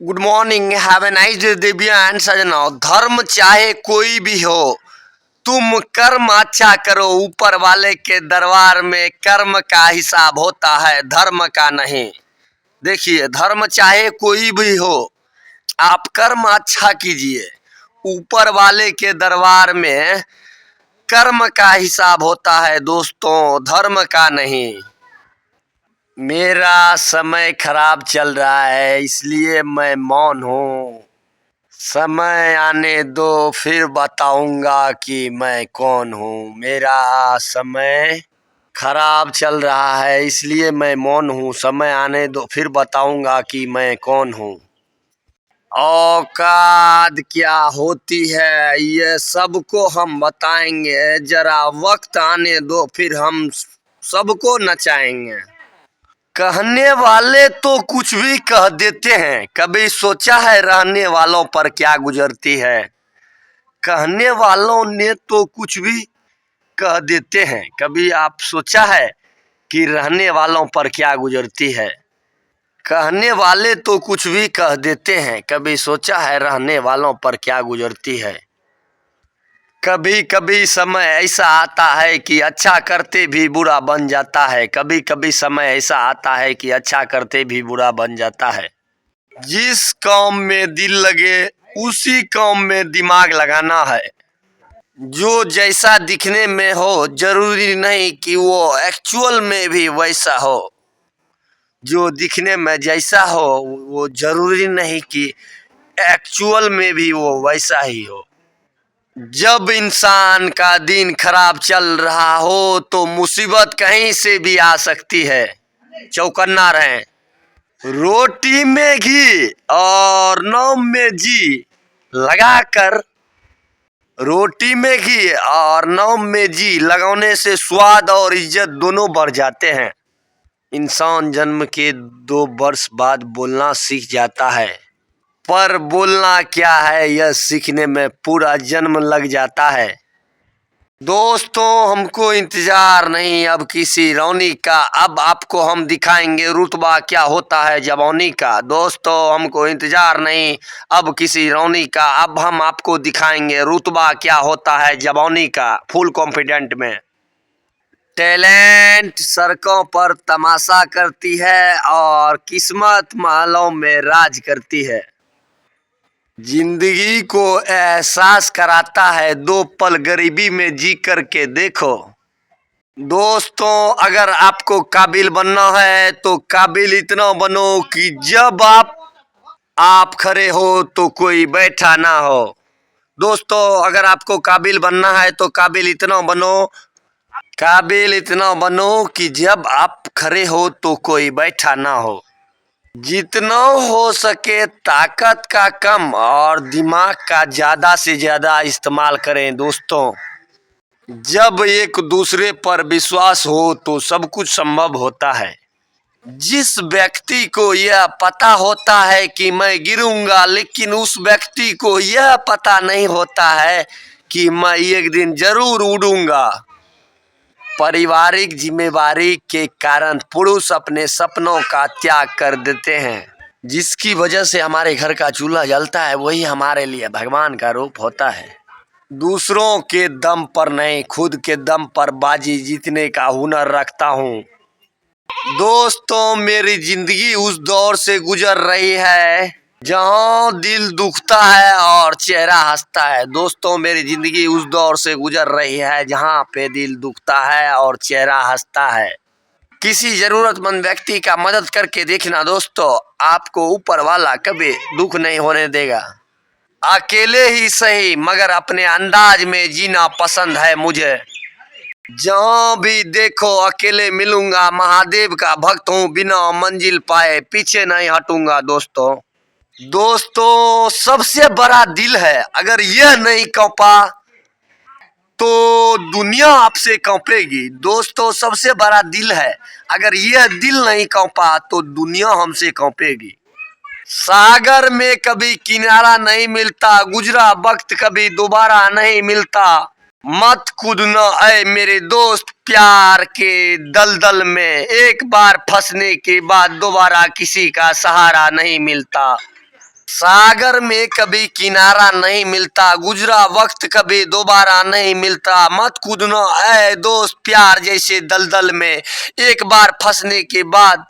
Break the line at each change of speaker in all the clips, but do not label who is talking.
Good morning, have a nice day Divya and सजना। धर्म चाहे कोई भी हो, तुम कर्म अच्छा करो। ऊपर वाले के दरबार में कर्म का हिसाब होता है, धर्म का नहीं। देखिए, धर्म चाहे कोई भी हो, आप कर्म अच्छा कीजिए। ऊपर वाले के दरबार में कर्म का हिसाब होता है दोस्तों, धर्म का नहीं। मेरा समय खराब चल रहा है, इसलिए मैं मौन हूँ। समय आने दो, फिर बताऊंगा कि मैं कौन हूँ। मेरा समय खराब चल रहा है, इसलिए मैं मौन हूँ। समय आने दो, फिर बताऊंगा कि मैं कौन हूँ। औकात क्या होती है, ये सबको हम बताएंगे। जरा वक्त आने दो, फिर हम सबको नचाएंगे। कहने वाले तो कुछ भी कह देते हैं, कभी सोचा है रहने वालों पर क्या गुजरती है। कहने वालों ने तो कुछ भी कह देते हैं, कभी आप सोचा है कि रहने वालों पर क्या गुजरती है। कहने वाले तो कुछ भी कह देते हैं, कभी सोचा है रहने वालों पर क्या गुजरती है। कभी कभी समय ऐसा आता है कि अच्छा करते भी बुरा बन जाता है। कभी कभी समय ऐसा आता है कि अच्छा करते भी बुरा बन जाता है। जिस काम में दिल लगे, उसी काम में दिमाग लगाना है। जो जैसा दिखने में हो, जरूरी नहीं कि वो एक्चुअल में भी वैसा हो। जो दिखने में जैसा हो, वो जरूरी नहीं कि एक्चुअल में भी वो वैसा ही हो। जब इंसान का दिन खराब चल रहा हो, तो मुसीबत कहीं से भी आ सकती है। चौकन्ना रहें। रोटी में घी और नाम में जी लगाकर, रोटी में घी और नाम में जी लगाने से स्वाद और इज्जत दोनों बढ़ जाते हैं। इंसान जन्म के 2 वर्ष बाद बोलना सीख जाता है, पर बोलना क्या है यह सीखने में पूरा जन्म लग जाता है। दोस्तों, हमको इंतजार नहीं अब किसी रौनी का, अब आपको हम दिखाएंगे रुतबा क्या होता है जवानी का। दोस्तों, हमको इंतजार नहीं अब किसी रौनी का, अब हम आपको दिखाएंगे रुतबा क्या होता है जवानी का। फुल कॉन्फिडेंट में टैलेंट सड़कों पर तमाशा करती है और किस्मत महलों में राज करती है। जिंदगी को एहसास कराता है, 2 पल गरीबी में जी करके देखो। दोस्तों, अगर आपको काबिल बनना है तो काबिल इतना बनो कि जब आप खड़े हो तो कोई बैठा ना हो। दोस्तों, अगर आपको काबिल बनना है तो काबिल इतना बनो कि जब आप खड़े हो तो कोई बैठा ना हो। जितना हो सके ताकत का कम और दिमाग का ज्यादा से ज्यादा इस्तेमाल करें। दोस्तों, जब एक दूसरे पर विश्वास हो तो सब कुछ संभव होता है। जिस व्यक्ति को यह पता होता है कि मैं गिरूंगा, लेकिन उस व्यक्ति को यह पता नहीं होता है कि मैं एक दिन जरूर उड़ूंगा। पारिवारिक जिम्मेवारी के कारण पुरुष अपने सपनों का त्याग कर देते हैं। जिसकी वजह से हमारे घर का चूल्हा जलता है, वही हमारे लिए भगवान का रूप होता है। दूसरों के दम पर नहीं, खुद के दम पर बाजी जीतने का हुनर रखता हूँ। दोस्तों, मेरी जिंदगी उस दौर से गुजर रही है जहाँ दिल दुखता है और चेहरा हंसता है। दोस्तों, मेरी जिंदगी उस दौर से गुजर रही है जहाँ पे दिल दुखता है और चेहरा हंसता है। किसी जरूरतमंद व्यक्ति का मदद करके देखना दोस्तों, आपको ऊपर वाला कभी दुख नहीं होने देगा। अकेले ही सही, मगर अपने अंदाज में जीना पसंद है मुझे। जहाँ भी देखो अकेले मिलूंगा, महादेव का भक्त हूँ, बिना मंजिल पाए पीछे नहीं हटूंगा। दोस्तों, सबसे बड़ा दिल है, अगर यह नहीं कांपा तो दुनिया आपसे कांपेगी। दोस्तों, सबसे बड़ा दिल है, अगर यह दिल नहीं कांपा तो दुनिया हमसे कांपेगी। सागर में कभी किनारा नहीं मिलता, गुजरा वक्त कभी दोबारा नहीं मिलता। मत कूदना ऐ मेरे दोस्त प्यार के दलदल में, एक बार फंसने के बाद दोबारा किसी का सहारा नहीं मिलता। सागर में कभी किनारा नहीं मिलता, गुजरा वक्त कभी दोबारा नहीं मिलता। मत कूदना ऐ दोस्त प्यार जैसे दलदल में, एक बार फंसने के बाद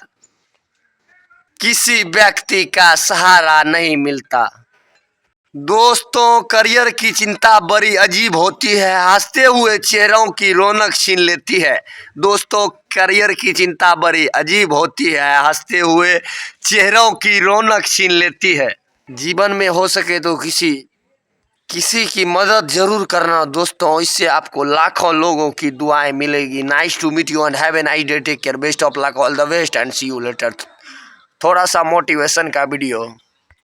किसी व्यक्ति का सहारा नहीं मिलता। दोस्तों, करियर की चिंता बड़ी अजीब होती है, हंसते हुए चेहरों की रौनक छीन लेती है। दोस्तों, करियर की चिंता बड़ी अजीब होती है, हंसते हुए चेहरों की रौनक छीन लेती है। जीवन में हो सके तो किसी की मदद जरूर करना दोस्तों, इससे आपको लाखों लोगों की दुआएं मिलेगी। Nice to meet you and have a nice day, take care, best of luck, all the best and see you later. थोड़ा सा मोटिवेशन का वीडियो।